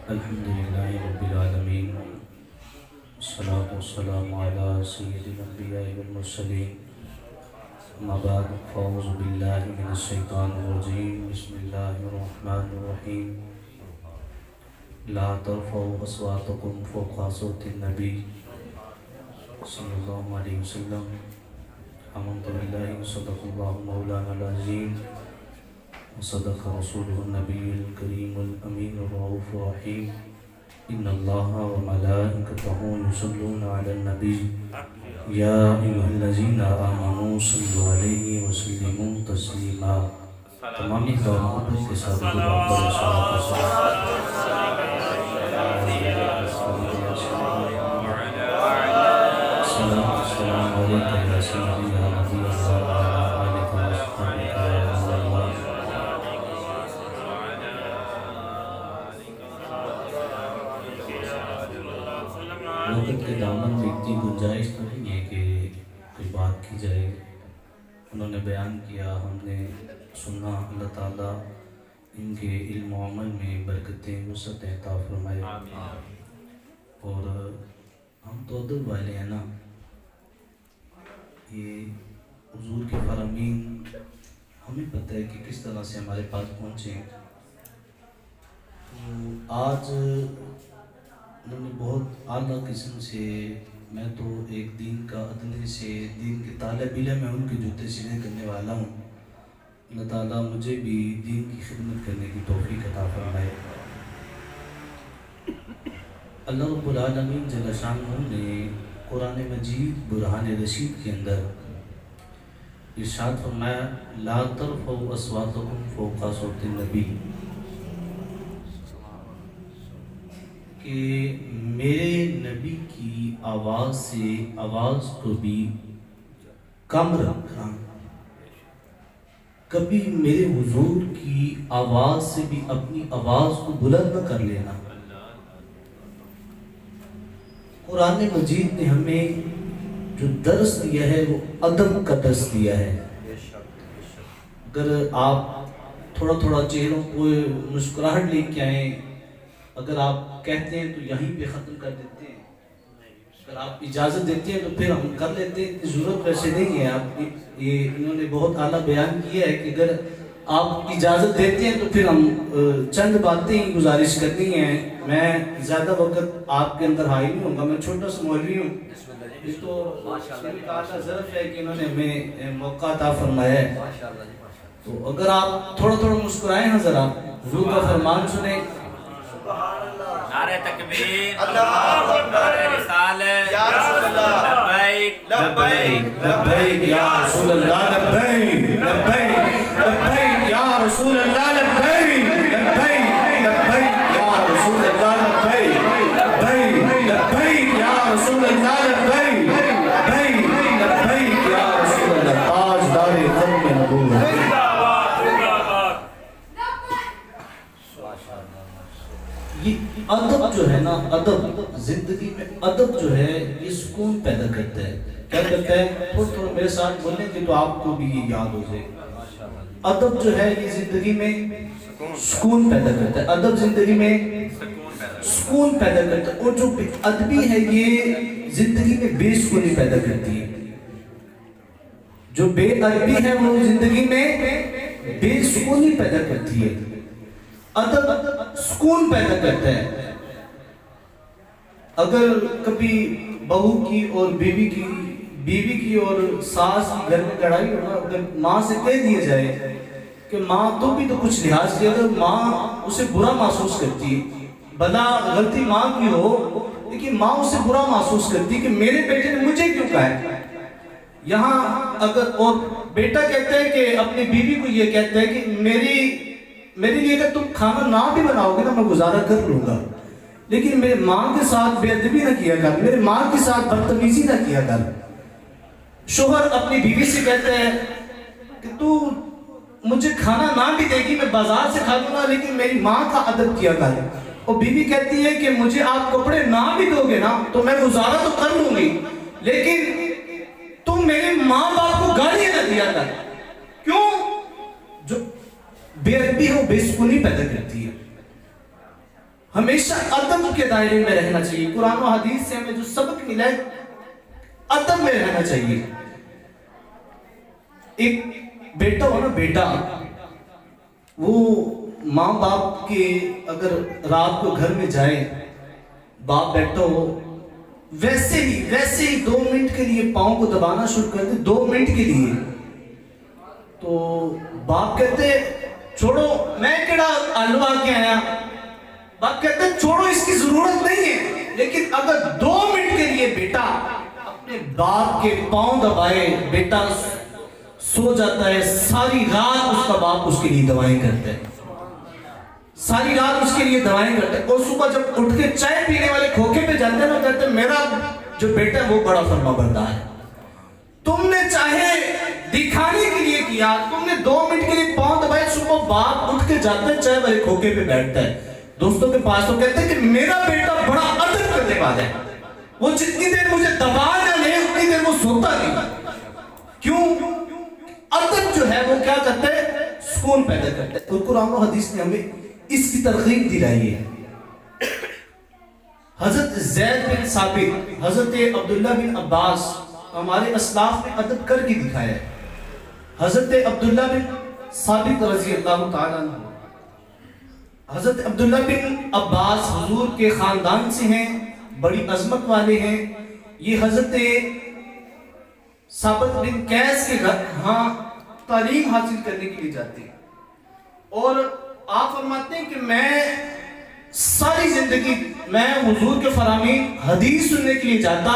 الحمدللہ رب العالمین والصلاة والسلام علی سید الانبیاء والمرسلین اما بعد فاعوذ باللہ من الشیطان الرجیم بسم اللہ الرحمن الرحیم لا ترفعوا اصواتکم فوق صوت النبی صلی اللہ علیہ وسلم آمنت باللہ صدق اللہ مولانا العظیم وصدق رسوله النبي الكريم الأمين الرؤوف الرحيم إن الله وملائكته يصلون على النبي يا أيها الذين آمنوا صلوا عليه وسلموا تسليما تمام دعوات کے ساتھ السلام علیکم یا سیدی یا نبی اللہ وقت کے دامن میں اتنی گنجائش تو نہیں ہے کہ کوئی بات کی جائے. انہوں نے بیان کیا، ہم نے سنا. اللہ تعالیٰ ان کے علم و عمل میں برکتیں وسعت عطا فرمائے. اور ہم تو ادب والے ہیں نا، یہ حضور کے فرامین ہمیں پتہ ہے کہ کس طرح سے ہمارے پاس پہنچے ہیں. تو آج انہوں نے بہت اعلیٰ قسم سے، میں تو ایک دین کا ادنے سے دین کے طالب علم میں ان کے جوتے سینے کرنے والا ہوں. اللہ تعالیٰ مجھے بھی دین کی خدمت کرنے کی توفیق عطا فرمائے. اللہ رب العالمین جل شانہ نے قرآن مجید برہان رشید کے اندر ارشاد فرمایا لا ترفعوا اصواتکم فوق صوت النبی، کہ میرے نبی کی آواز سے آواز کو بھی کم رکھنا، کبھی میرے حضور کی آواز سے بھی اپنی آواز کو بلند نہ کر لینا. قرآن مجید نے ہمیں جو درس دیا ہے وہ ادب کا درس دیا ہے. اگر آپ تھوڑا تھوڑا چہروں کو مسکراہٹ لے کے آئیں، اگر آپ کہتے ہیں تو یہیں پہ ختم کر دیتے ہیں، اگر آپ اجازت دیتے ہیں تو پھر ہم کر لیتے ہیں. ضرورت ویسے نہیں ہے. آپ یہ انہوں نے بہت اعلیٰ بیان کیا ہے کہ اگر آپ اجازت دیتے ہیں تو پھر ہم چند باتیں ہی گزارش کرنی ہیں. میں زیادہ وقت آپ کے اندر حائل نہیں ہوں گا، میں چھوٹا سا مولوی ہوں. یہ تو اعلیٰ ظرف ہے کہ انہوں نے ہمیں موقع عطا فرمایا ہے. تو اگر آپ تھوڑا تھوڑا مسکرائیں نا، ذرا حضور کا فرمان سنیں. نعرہ تکبیر، اللہ اکبر، نعرہ رسالت، یا رسول اللہ، لبیک لبیک لبیک یا رسول اللہ، لبیک لبیک لبیک یا رسول اللہ، لبیک لبیک لبیک یا رسول اللہ، لبیک لبیک لبیک یا رسول اللہ، لبیک لبیک لبیک یا رسول اللہ. تاجدار ختم نبوت. یہ ادب جو ہے نا، ادب زندگی میں ادب جو ہے یہ سکون پیدا کرتا ہے. کیا کرتا ہے؟ تھوڑا تھوڑا میرے ساتھ بولیں گے تو آپ کو بھی یہ یاد ہو جائے. ادب جو ہے یہ زندگی میں سکون پیدا کرتا ہے. ادب زندگی میں سکون پیدا کرتا ہے. اور جو بے ادبی ہے یہ زندگی میں بے سکونی پیدا کرتی ہے. جو بے ادبی ہے وہ زندگی میں بے سکونی پیدا کرتی ہے. ادب سکون پیدا کرتا ہے. اگر کبھی بہو کی اور بیوی کی اور ساس کی گھر میں لڑائی ہو نا، اگر ماں سے کہہ دیا جائے کہ ماں تو بھی تو کچھ لحاظ کیا، اگر ماں اسے برا محسوس کرتی ہے، بلا غلطی ماں کی ہو لیکن ماں اسے برا محسوس کرتی کہ میرے بیٹے نے مجھے کیوں کہا ہے. یہاں اگر اور بیٹا کہتا ہے کہ اپنی بیوی کو یہ کہتا ہے کہ میرے لیے اگر تم کھانا نہ بھی بناؤ گے نا میں گزارا کر لوں گا، لیکن میرے ماں کے ساتھ بے ادبی نہ کیا کر، میرے ماں کے ساتھ بدتمیزی نہ کیا کر. شوہر اپنی بیوی سے کہتا ہے کہ تو مجھے کھانا نہ بھی دے گی میں بازار سے کھا لوں گا لیکن میری ماں کا ادب کیا کر. اور بیوی کہتی ہے کہ مجھے آپ کپڑے نہ بھی دو گے نا تو میں گزارا تو کر لوں گی لیکن تم میرے ماں باپ کو گالیاں نہ دیا کر. کیوں؟ جو بے ادبی ہے وہ بے سکونی پیدا کرتی ہے. ہمیشہ ادب کے دائرے میں رہنا چاہیے. قرآن و حدیث سے ہمیں جو سبق ملا ہے ادب میں رہنا چاہیے. ایک بیٹا ہو نا, بیٹا وہ ماں باپ کے اگر رات کو گھر میں جائے, باپ بیٹھا ہو, ویسے ہی 2 منٹ کے لیے پاؤں کو دبانا شروع کر دے, 2 منٹ کے لیے, تو باپ کہتے چھوڑو, میں کیڑا حلوا کے آیا. باپ کہتے چھوڑو, اس کی ضرورت نہیں ہے. لیکن اگر 2 منٹ کے لیے بیٹا اپنے باپ کے پاؤں دبائے, بیٹا سو جاتا ہے, ساری رات اس کا باپ اس کے لیے دوائیں کرتا ہے, ساری رات اس کے لیے دوائیں کرتا ہے. اور صبح جب اٹھ کے چائے پینے والے کھوکے پہ جاتے ہیں نا, کہتے ہیں میرا جو بیٹا ہے وہ بڑا فرما بردار ہے. تم نے چاہے دکھانے کے لیے کیا, تم نے 2 منٹ کے لیے پاؤں دبائے, صبح باپ اٹھ کے جاتا ہے چائے والے کھوکے پہ بیٹھتا ہے دوستوں کے پاس, تو کہتے ہیں کہ میرا بیٹا بڑا ادب کرنے والا ہے, وہ جتنی دیر مجھے دبا نہ لے اتنی دیر وہ سوتا نہیں. کیوں؟ ادب جو ہے وہ کیا کرتا ہے, سکون پیدا کرتا ہے. اور قرآن و حدیث نے ہمیں اس کی ترغیب دلائی ہے. حضرت زید بن ثابت, حضرت عبداللہ بن عباس, ہمارے اسلاف نے ادب کر کے دکھایا ہے. حضرت عبداللہ بن ثابت رضی اللہ تعالیٰ عنہ, حضرت عبداللہ بن عباس حضور کے خاندان سے ہیں, بڑی عظمت والے ہیں. یہ حضرت ثابت بن قیس کے گھر ہاں تعلیم حاصل کرنے کے لیے جاتے ہیں, اور آپ فرماتے ہیں کہ میں ساری زندگی میں حضور کے فرامین حدیث سننے کے لیے جاتا,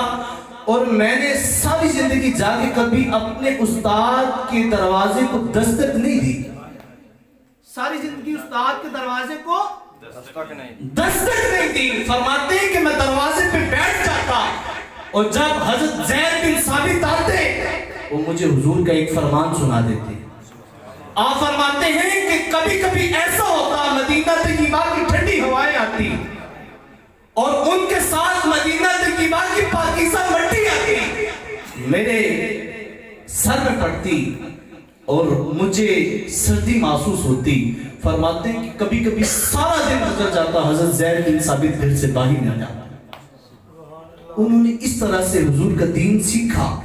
اور میں نے ساری زندگی جا کے کبھی اپنے استاد کے دروازے کو دستک نہیں دی. ساری زندگی استاد کے دروازے کو دستک نہیں دی. فرماتے ہیں کہ میں دروازے پہ بیٹھ جاتا, اور جب حضرت زید بن ثابت آتے وہ مجھے حضور کا ایک فرمان سنا دیتے. آپ فرماتے ہیں کہ کبھی کبھی ایسا ہوتا, مدینہ طیبہ کی ٹھنڈی ہوائیں آتی اور ان کے ساتھ مدینہ طیبہ کی پاکیزہ مٹی آتی, میرے سر میں پڑتی اور مجھے سردی محسوس ہوتی. فرماتے ہیں کہ کبھی کبھی سارا دن گزر جاتا, حضرت زید بن ثابت گھر سے باہر نہ جاتا. انہوں نے اس طرح سے حضور کا دین سیکھا.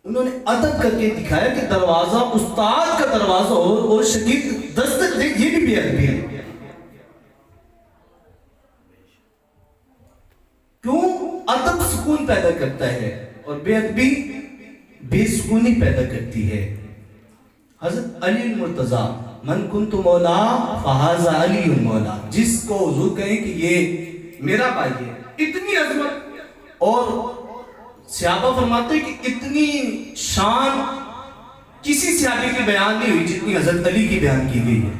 انہوں نے ادب کر کے دکھایا کہ دروازہ استاد کا دروازہ ہو اور شگرد دستک دے, یہ بھی بے ادبی ہے. کیوں؟ ادب سکون پیدا کرتا ہے اور بے ادبی بے سکونی پیدا کرتی ہے. حضرت علی المرتضیٰ, من کنت مولا فہذا علی مولا, جس کو حضور کہیں کہ یہ میرا بھائی ہے, اتنی عظمت. اور صحابہ فرماتے ہیں کہ اتنی شان کسی صحابی کی بیان نہیں ہوئی جتنی حضرت علی کی بیان کی گئی ہے.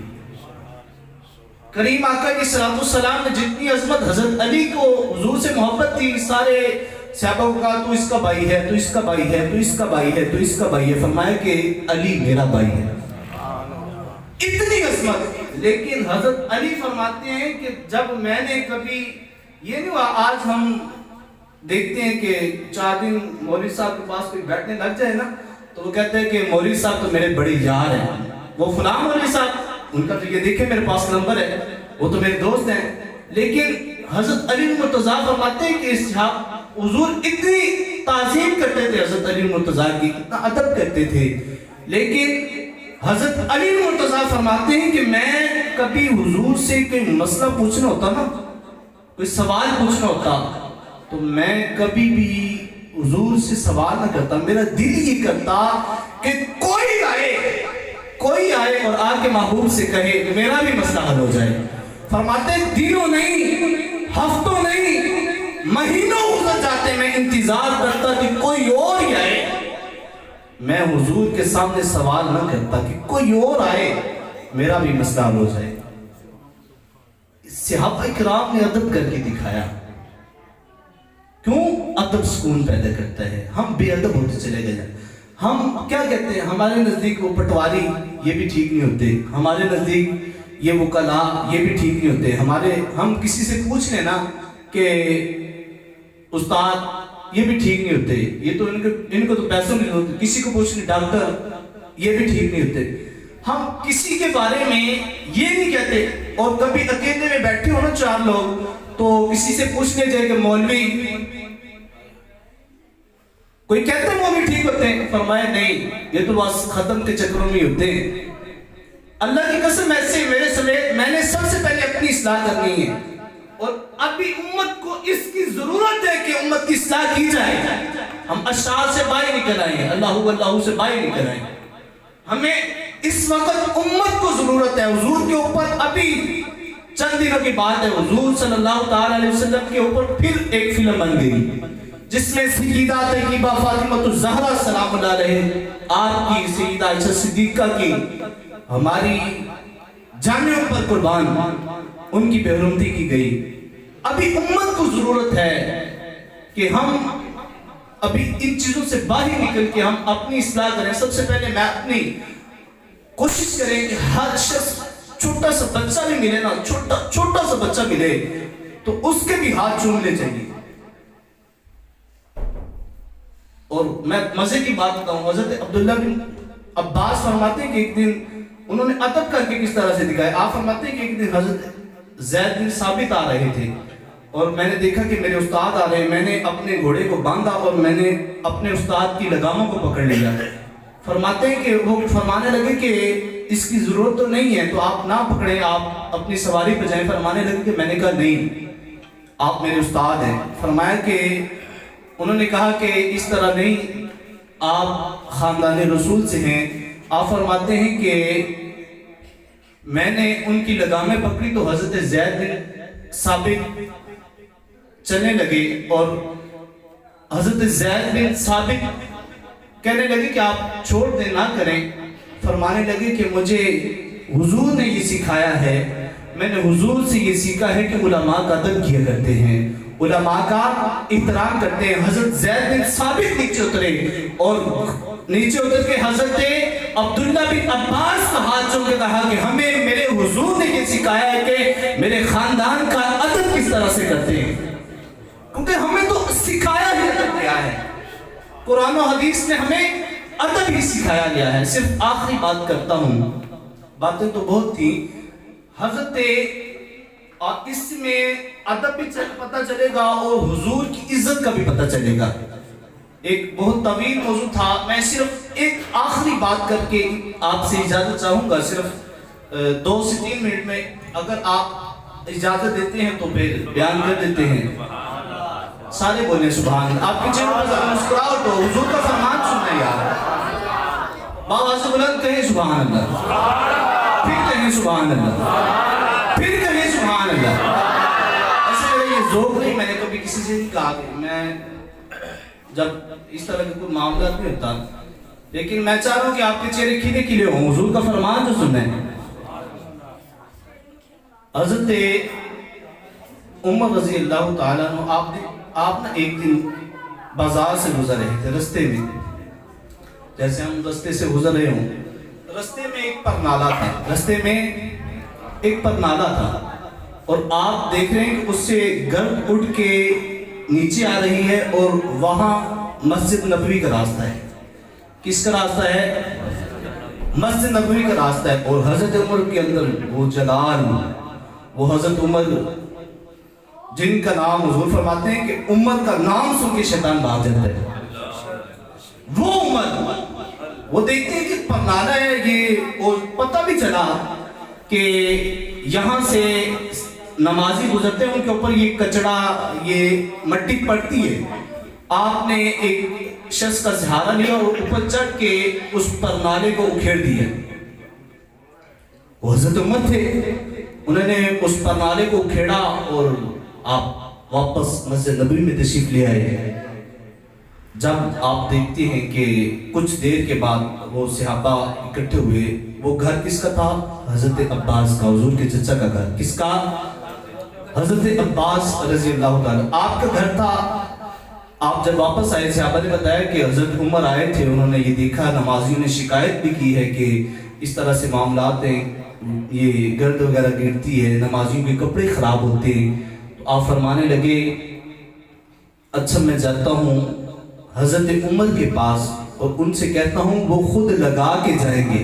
کریم آقا علیہ الصلوۃ والسلام نے جتنی عظمت حضرت علی کو حضور سے محبت تھی, سارے صحابہ کو کہا تو اس کا بھائی ہے, تو اس کا بھائی ہے, تو اس کا بھائی ہے, تو اس کا بھائی ہے. فرمایا کہ علی میرا بھائی ہے. اتنی عظمت. لیکن حضرت علی فرماتے ہیں کہ جب میں نے کبھی, یہ نہیں ہوا آج ہم دیکھتے ہیں کہ 4 دن مولوی صاحب کے پاس کوئی بیٹھنے لگ جائے نا تو وہ کہتے ہیں کہ مولوی صاحب تو میرے بڑے یار ہیں, وہ فلاں مولوی صاحب, ان کا تو یہ دیکھیں میرے پاس نمبر ہے, وہ تو میرے دوست ہیں. لیکن حضرت علی المرتضیٰ فرماتے ہیں کہ حضور اتنی تعظیم کرتے تھے حضرت علی المرتضیٰ کی, اتنا ادب کرتے تھے. لیکن حضرت علی المرتضیٰ فرماتے ہیں کہ میں کبھی حضور سے کوئی مسئلہ پوچھنا ہوتا نا, کوئی سوال پوچھنا ہوتا, تو میں کبھی بھی حضور سے سوال نہ کرتا. میرا دل یہ کرتا کہ کوئی آئے اور آ کے محبوب سے کہے کہ میرا بھی مسئلہ حل ہو جائے. فرماتے ہیں دنوں نہیں, ہفتوں نہیں, مہینوں گزر جاتے, میں انتظار کرتا کہ کوئی اور ہی آئے. میں حضور کے سامنے سوال نہ کرتا کہ کوئی اور آئے, میرا بھی مسئلہ حل ہو جائے. صحابہ کرام نے ادب کر کے دکھایا. کیوں؟ ادب سکون پیدا کرتا ہے. ہم بے ادب ہوتے چلے گئے. ہم کیا کہتے ہیں, ہمارے نزدیک وہ پٹواری یہ بھی ٹھیک نہیں ہوتے, ہمارے نزدیک یہ وکلاء یہ بھی ٹھیک نہیں ہوتے. ہم کسی سے پوچھ لیں نا کہ استاد یہ بھی ٹھیک نہیں ہوتے, یہ تو ان کو تو پیسوں نہیں ہوتے. کسی کو پوچھ لیں ڈاکٹر یہ بھی ٹھیک نہیں ہوتے. ہم کسی کے بارے میں یہ نہیں کہتے، اور کبھی اکیلے میں بیٹھے ہو نا 4 لوگ تو کسی سے پوچھنے جائے کہ مولوی، کوئی کہتے ہیں مولوی ٹھیک ہوتے ہیں؟ فرمایا نہیں، یہ تو بس ختم کے چکروں میں ہوتے ہیں۔ اللہ کی قسم ایسے میرے سمیت میں نے سب سے پہلے اپنی اصلاح کرنی ہے، اور ابھی امت کو اس کی ضرورت ہے کہ امت کی اصلاح کی جائے۔ ہم اشعار سے باہر نکل آئے ہیں، اللہ اللہ سے باہر نکل آئے ہیں۔ ہمیں اس وقت امت کو ضرورت ہے۔ حضور کے اوپر ابھی چند دنوں کی بات ہے، حضور صلی اللہ تعالی علیہ وسلم کے اوپر پھر ایک فلم بن گئی جس میں سیدہ طیبہ فاطمہ الزہرا سلام اللہ علیہ، آپ کی سیدہ عائشہ صدیقہ کی، ہماری جانوں پر قربان، ان کی بے حرمتی کی گئی۔ ابھی امت کو ضرورت ہے کہ ہم ابھی ان چیزوں سے باہر نکل کے ہم اپنی اصلاح کریں۔ سب سے پہلے میں اپنی کوشش کریں کہ ہر شخص، چھوٹا سا بچہ بھی ملے نا، چھوٹا سا بچہ ملے تو اس کے بھی ہاتھ چومنے چاہیے۔ اور میں مزے کی بات بتاؤں، حضرت عبداللہ بن عباس فرماتے ہیں کہ ایک دن انہوں نے ادب کر کے کس طرح سے دکھایا۔ آپ فرماتے ہیں کہ ایک دن حضرت زید بن ثابت آ رہے تھے اور میں نے دیکھا کہ میرے استاد آ رہے ہیں، میں نے اپنے گھوڑے کو باندھا اور میں نے اپنے استاد کی لگاموں کو پکڑ لیا۔ فرماتے ہیں کہ وہ فرمانے لگے کہ اس کی ضرورت تو نہیں ہے تو آپ نہ پکڑیں، آپ اپنی سواری پہ جائیں۔ فرمانے لگے کہ میں نے کہا نہیں، آپ میرے استاد ہیں۔ فرمایا کہ انہوں نے کہا کہ اس طرح نہیں، آپ خاندان رسول سے ہیں۔ آپ فرماتے ہیں کہ میں نے ان کی لگامیں پکڑی تو حضرت زید بن ثابت چلنے لگے اور حضرت زید بن ثابت کہنے لگے کہ آپ چھوڑ دیں، نہ کریں۔ فرمانے لگے کہ مجھے حضور نے یہ سکھایا ہے، میں نے حضور سے یہ سیکھا ہے کہ علماء کا ادب کیا کرتے ہیں، علماء کا احترام کرتے ہیں۔ حضرت زید بن ثابت نیچے اترے اور نیچے اتر کے حضرت عبداللہ بن عباس کا ہاتھ چوم کے کہا کہ ہمیں میرے حضور نے یہ سکھایا ہے کہ میرے خاندان کا ادب کس طرح سے کرتے ہیں، کیونکہ ہمیں تو سکھایا ہی ادب کیا ہے، قرآن و حدیث نے ہمیں ادب ہی سکھایا گیا ہے۔ صرف آخری بات کرتا ہوں، باتیں تو بہت تھی۔ حضرت اور اس میں ادب بھی پتہ چلے گا اور حضور کی عزت کا بھی پتہ چلے گا۔ ایک بہت طویل موضوع تھا، میں صرف ایک آخری بات کر کے آپ سے اجازت چاہوں گا، صرف 2 سے 3 منٹ میں اگر آپ اجازت دیتے ہیں تو پھر بیان کر دیتے ہیں۔ سارے بولیں سبحان اللہ، آپ کے چہروں پر ذرا مسکراہٹ ہو، حضور کا فرمان سننا یار، بابا سے بلند کہیں سبحان اللہ، پھر کہیں سبحان اللہ، پھر کہیں سبحان اللہ۔ ایسے میرا یہ ذوق نہیں، میں نے کبھی کسی سے نہیں کہا کہ میں جب اس طرح کے کوئی معاملات نہیں ہوتا، لیکن میں چاہ رہا ہوں کہ آپ کے چہرے کھلے کھلے ہوں، حضور کا فرمان جو سننا ہے۔ حضرت عمر رضی اللہ تعالیٰ عنہ، آپ نا ایک دن بازار سے گزر رہے تھے، رستے میں جیسے ہم رستے سے گزر رہے ہوں، رستے میں ایک پر نالا تھا، رستے میں ایک پر نالا تھا اور آپ دیکھ رہے ہیں کہ اس سے گرد اٹھ کے نیچے آ رہی ہے اور وہاں مسجد نبوی کا راستہ ہے۔ کس کا راستہ ہے؟ مسجد نبوی کا راستہ ہے۔ اور حضرت عمر کے اندر وہ جلال، وہ حضرت عمر جن کا نام حضور فرماتے ہیں کہ عمر کا نام سن کے شیطان بھاگ جاتا ہے، وہ عمر، وہ دیکھتے ہیں کہ پرنالا ہے یہ، اور پتہ بھی چلا کہ یہاں سے نمازی گزرتے ہیں، ان کے اوپر یہ کچڑا، یہ مٹی پڑتی ہے۔ آپ نے ایک شخص کا سہارا لیا اور اوپر چڑھ کے اس پرنالے کو اکھیڑ دیا۔ وہ حضرت عمر تھے، انہوں نے اس پرنالے کو اکھیڑا اور آپ واپس مسجد نبوی میں تشریف لے آئے۔ جب آپ دیکھتے ہیں کہ کچھ دیر کے بعد وہ صحابہ اکٹھے ہوئے، وہ گھر کس کا تھا؟ حضرت عباس کا، حضور کے چچا کا گھر۔ کس کا؟ حضرت عباس رضی اللہ تعالیٰ، آپ کا گھر تھا۔ آپ جب واپس آئے، صحابہ نے بتایا کہ حضرت عمر آئے تھے، انہوں نے یہ دیکھا، نمازیوں نے شکایت بھی کی ہے کہ اس طرح سے معاملات ہیں، یہ گرد وغیرہ گرتی ہے، نمازیوں کے کپڑے خراب ہوتے ہیں۔ تو آپ فرمانے لگے اچھا میں جاتا ہوں حضرت عمر کے پاس اور ان سے کہتا ہوں وہ خود لگا کے جائیں گے،